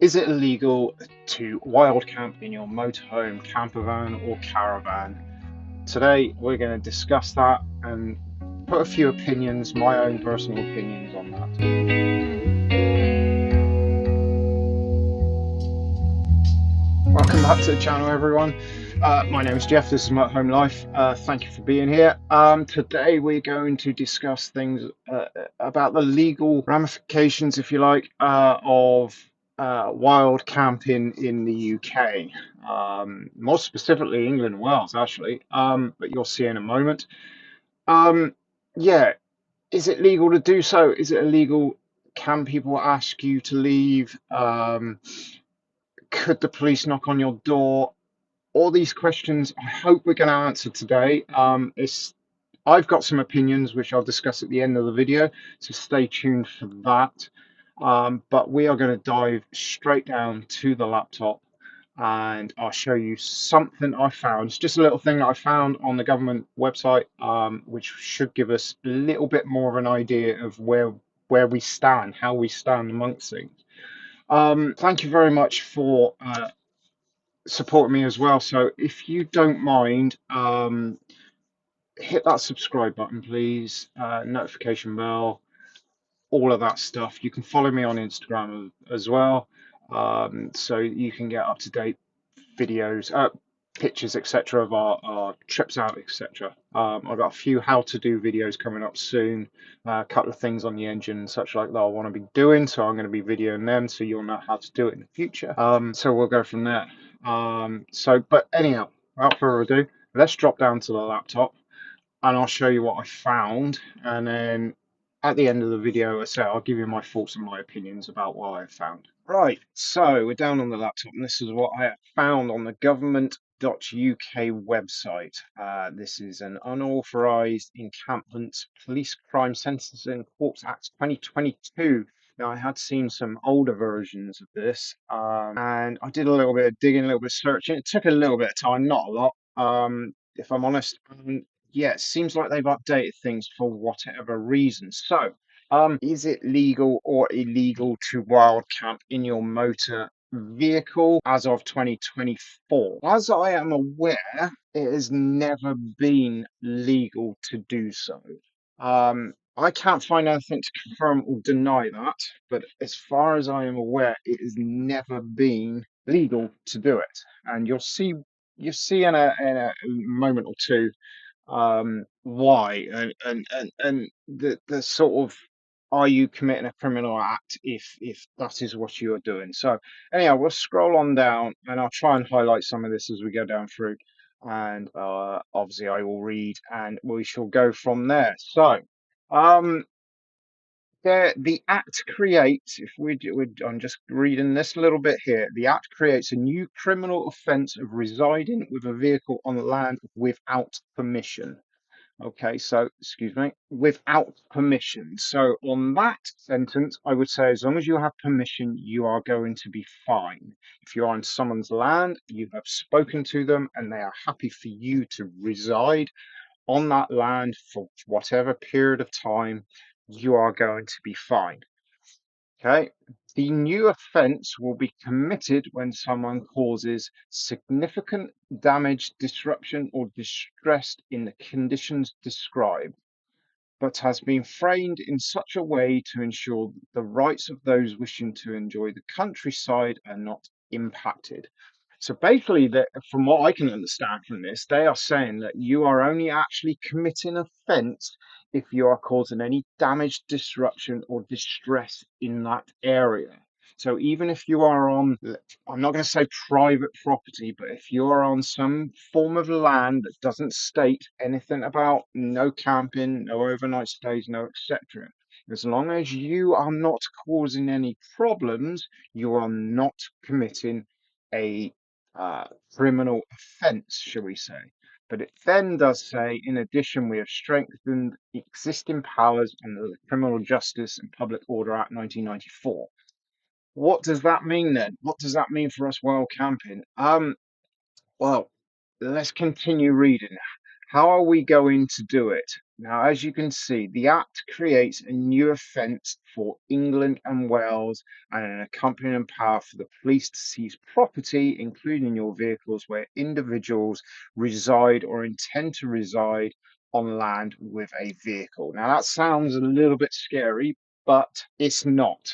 Is it illegal to wild camp in your motorhome, camper van, or caravan? Today, we're going to discuss that and put a few opinions, my own personal opinions on that. Welcome back to the channel, everyone. My name is Jeff. This is Motorhome Life. Thank you for being here. Today, we're going to discuss things about the legal ramifications, if you like, of wild camping in the UK. More specifically, England and Wales, actually. But you'll see in a moment. Um, yeah, is it legal to do so? Is it illegal? Can people ask you to leave? Could the police knock on your door? All these questions I hope we're going to answer today. I've got some opinions which I'll discuss at the end of the video, so stay tuned for that. But we are going to dive straight down to the laptop and I'll show you something I found. It's just a little thing that I found on the government website, which should give us a little bit more of an idea of where we stand, how we stand amongst things. Thank you very much for supporting me as well. So if you don't mind, hit that subscribe button, please. Notification bell, all of that stuff. You can follow me on Instagram as well, so you can get up to date videos, pictures, etc. of our trips out, etc. I've got a few how to do videos coming up soon, a couple of things on the engine and such like that I want to be doing, so I'm going to be videoing them so you'll know how to do it in the future. So we'll go from there. But anyhow, without further ado, let's drop down to the laptop and I'll show you what I found, and then at the end of the video, I'll give you my thoughts and my opinions about what I found. Right, so we're down on the laptop, and this is what I found on the government.uk website. This is an unauthorised encampment police crime sentencing courts act 2022. Now, I had seen some older versions of this, and I did a little bit of digging, a little bit of searching. It took a little bit of time, not a lot, if I'm honest. Yeah, it seems like they've updated things for whatever reason. So, is it legal or illegal to wild camp in your motor vehicle as of 2024? As I am aware, it has never been legal to do so. I can't find anything to confirm or deny that, but as far as I am aware, it has never been legal to do it. And you'll see in a moment or two why, and the sort of, are you committing a criminal act if that is what you are doing? So anyhow, we'll scroll on down and I'll try and highlight some of this as we go down through, and obviously I will read and we shall go from there. So um the Act creates, I'm just reading this little bit here. The Act creates a new criminal offence of residing with a vehicle on land without permission. Okay, so excuse me, without permission. So on that sentence, I would say as long as you have permission, you are going to be fine. If you're on someone's land, you have spoken to them and they are happy for you to reside on that land for whatever period of time, you are going to be fine. Okay. The new offence will be committed when someone causes significant damage, disruption, or distress in the conditions described, but has been framed in such a way to ensure that the rights of those wishing to enjoy the countryside are not impacted. So basically, from what I can understand from this, they are saying that you are only actually committing offence if you are causing any damage, disruption, or distress in that area. So even if you are on, I'm not going to say private property, but if you are on some form of land that doesn't state anything about no camping, no overnight stays, no etc., as long as you are not causing any problems, you are not committing a criminal offence, shall we say. But it then does say, in addition, we have strengthened existing powers under the Criminal Justice and Public Order Act 1994. What does that mean then? What does that mean for us wild camping? Well, let's continue reading. How are we going to do it? Now, as you can see, the Act creates a new offence for England and Wales and an accompanying power for the police to seize property, including your vehicles, where individuals reside or intend to reside on land with a vehicle. Now, that sounds a little bit scary, but it's not,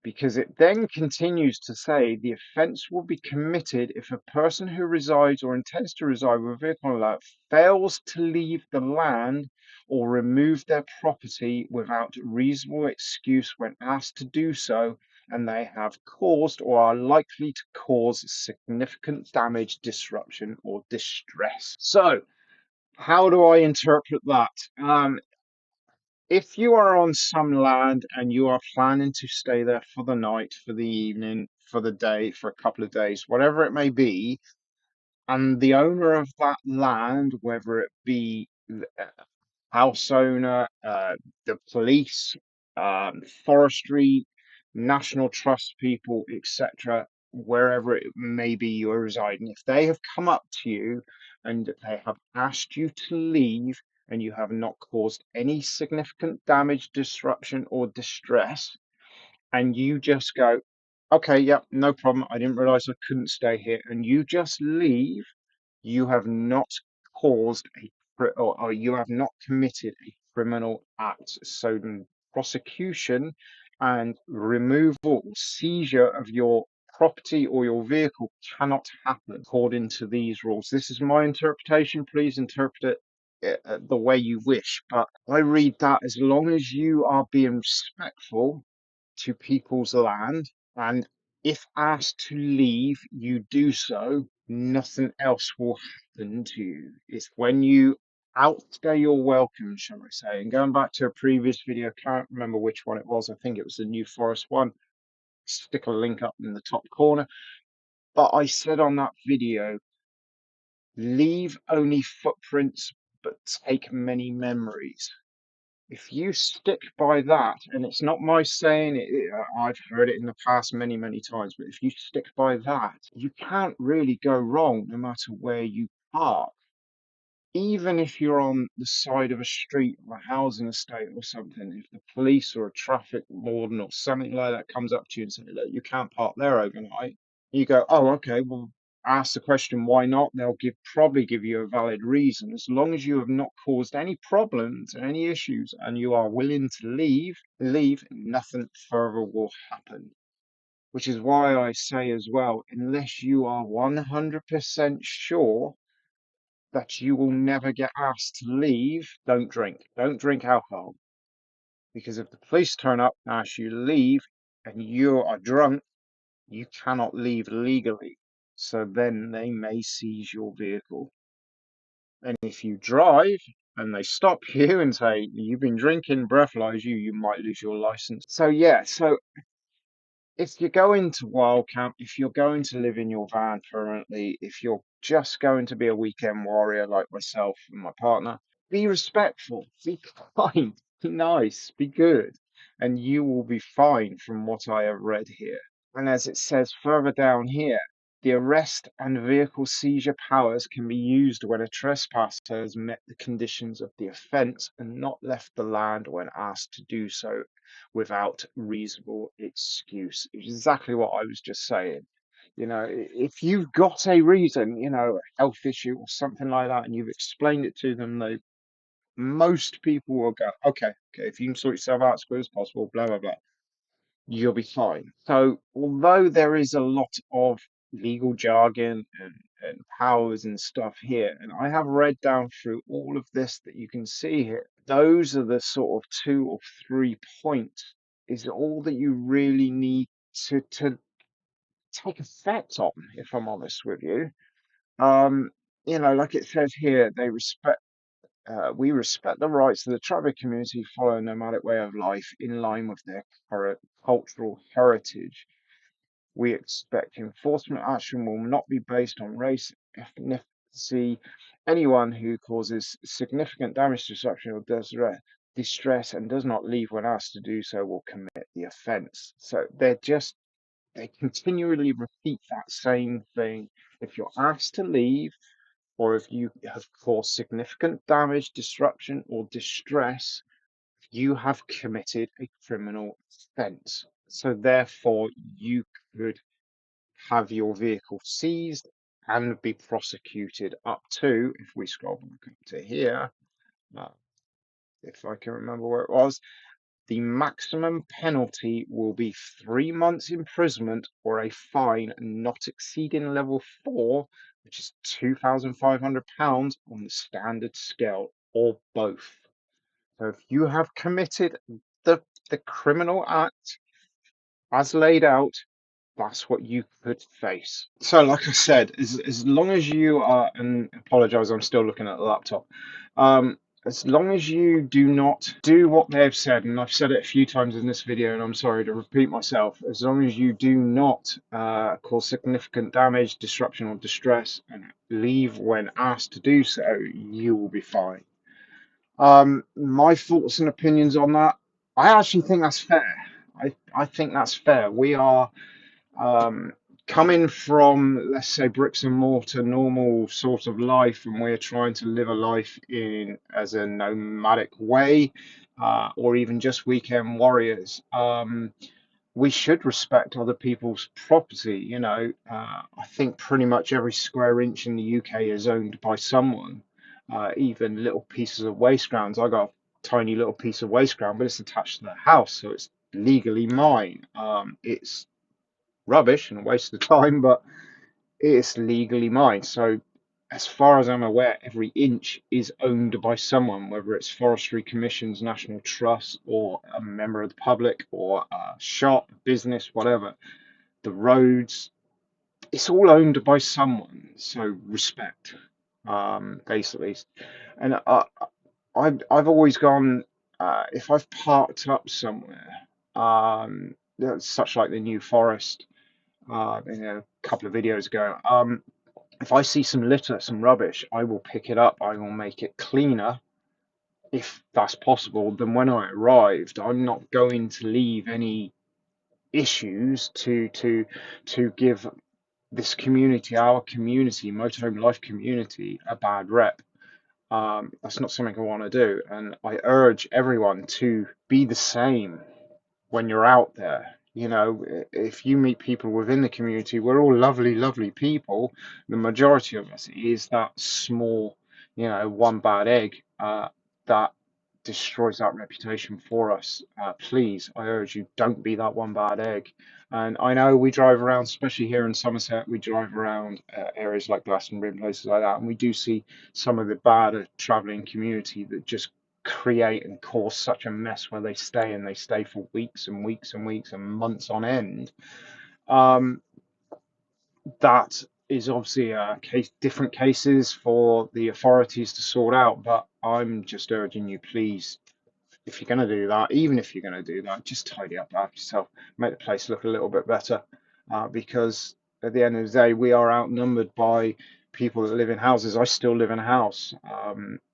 because it then continues to say the offence will be committed if a person who resides or intends to reside with a vehicle on land fails to leave the land or remove their property without reasonable excuse when asked to do so, and they have caused or are likely to cause significant damage, disruption, or distress. So, how do I interpret that? If you are on some land and you are planning to stay there for the night, for the evening, for the day, for a couple of days, whatever it may be, and the owner of that land, whether it be the house owner, the police, forestry, national trust people, etc., wherever it may be you're residing, if they have come up to you and they have asked you to leave and you have not caused any significant damage, disruption, or distress, and you just go, okay, yep, no problem, I didn't realize I couldn't stay here, and you just leave, you have not caused or you have not committed a criminal act. So the prosecution and removal or seizure of your property or your vehicle cannot happen according to these rules. This is my interpretation. Please interpret it the way you wish. But I read that as long as you are being respectful to people's land, and if asked to leave, you do so, nothing else will happen to you. It's when you outstay your welcome, shall I say. And going back to a previous video, can't remember which one it was. I think it was the New Forest one. Stick a link up in the top corner. But I said on that video, leave only footprints, but take many memories. If you stick by that, and it's not my saying it, I've heard it in the past many, many times, but if you stick by that, you can't really go wrong no matter where you park. Even if you're on the side of a street or a housing estate or something, if the police or a traffic warden or something like that comes up to you and says, look, you can't park there overnight, you go, oh, okay, well, ask the question, why not? They'll probably give you a valid reason. As long as you have not caused any problems, any issues, and you are willing to leave, nothing further will happen. Which is why I say as well, unless you are 100% sure that you will never get asked to leave, don't drink. Don't drink alcohol. Because if the police turn up and ask you to leave and you are drunk, you cannot leave legally. So then they may seize your vehicle. And if you drive and they stop you and say, you've been drinking, breathalyze you, you might lose your license. So yeah, so if you're going to wild camp, if you're going to live in your van permanently, if you're just going to be a weekend warrior like myself and my partner, be respectful, be kind, be nice, be good, and you will be fine from what I have read here. And as it says further down here, the arrest and vehicle seizure powers can be used when a trespasser has met the conditions of the offence and not left the land when asked to do so without reasonable excuse. Exactly what I was just saying. You know, if you've got a reason, you know, a health issue or something like that, and you've explained it to them, most people will go, okay, if you can sort yourself out as quick as possible, blah, blah, blah, you'll be fine. So, although there is a lot of legal jargon and powers and stuff here, and I have read down through all of this that you can see here, those are the sort of 2 or 3 points is all that you really need to take effect on, if I'm honest with you. Um, you know, like it says here, we respect the rights of the tribal community follow a nomadic way of life in line with their current cultural heritage. We expect enforcement action will not be based on race, ethnicity. Anyone who causes significant damage, disruption, or distress and does not leave when asked to do so will commit the offence. So they continually repeat that same thing. If you're asked to leave, or if you have caused significant damage, disruption, or distress, you have committed a criminal offence. So therefore, you could have your vehicle seized and be prosecuted up to, if we scroll back up to here, uh, if I can remember where it was, the maximum penalty will be 3 months imprisonment or a fine not exceeding level 4, which is £2,500 on the standard scale, or both. So if you have committed the criminal act as laid out, that's what you could face. So, like I said, as long as you are, and apologize, I'm still looking at the laptop. As long as you do not do what they've said, and I've said it a few times in this video, and I'm sorry to repeat myself, as long as you do not cause significant damage, disruption, or distress, and leave when asked to do so, you will be fine. My thoughts and opinions on that, I actually think that's fair. I think that's fair. We are um, coming from, let's say, bricks and mortar, normal sort of life, and we're trying to live a life in as a nomadic way, or even just weekend warriors. We should respect other people's property. I think pretty much every square inch in the UK is owned by someone, even little pieces of waste grounds. I got a tiny little piece of waste ground, but it's attached to the house, so it's legally mine. It's rubbish and a waste of time, but it's legally mine. So, as far as I'm aware, every inch is owned by someone, whether it's Forestry Commissions, National Trust, or a member of the public, or a shop, business, whatever. The roads, it's all owned by someone. So, respect, basically. And I've always gone, if I've parked up somewhere, such like the New Forest, in a couple of videos ago. If I see some litter, some rubbish, I will pick it up. I will make it cleaner, if that's possible, than when I arrived. I'm not going to leave any issues to give this community, our community, motorhome life community, a bad rep. That's not something I want to do, and I urge everyone to be the same when you're out there. If you meet people within the community, we're all lovely, lovely people. The majority of us is that small, one bad egg that destroys that reputation for us. Please, I urge you, don't be that one bad egg. And I know we drive around, especially here in Somerset, we drive around areas like Glastonbury and places like that, and we do see some of the bad travelling community that just create and cause such a mess where they stay for weeks and weeks and weeks and months on end. That is obviously different cases for the authorities to sort out, but I'm just urging you, please, if you're going to do that, even if you're going to do that, just tidy up after yourself, make the place look a little bit better, because at the end of the day, we are outnumbered by people that live in houses. I still live in a house,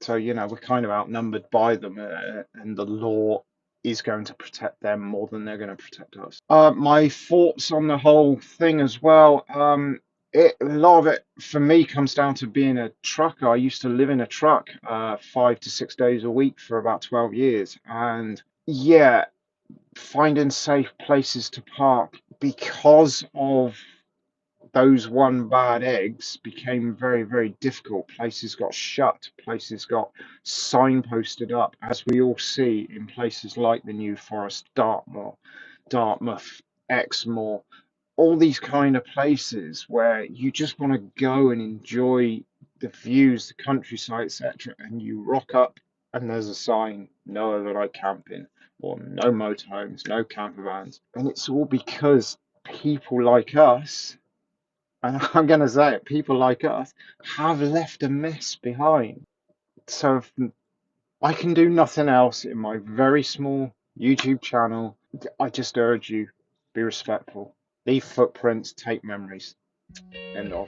so we're kind of outnumbered by them, and the law is going to protect them more than they're going to protect us. My thoughts on the whole thing as well. A lot of it for me comes down to being a trucker. I used to live in a truck 5 to 6 days a week for about 12 years. And yeah, finding safe places to park because of those one bad eggs became very, very difficult. Places got shut, places got signposted up, as we all see in places like the New Forest, Dartmouth, Exmoor, all these kind of places where you just want to go and enjoy the views, the countryside, etc. And you rock up and there's a sign, no overnight camping, or no motorhomes, no camper vans. And it's all because people like us, and I'm going to say it, people like us have left a mess behind. So if I can do nothing else in my very small YouTube channel, I just urge you, be respectful. Leave footprints, take memories. End of.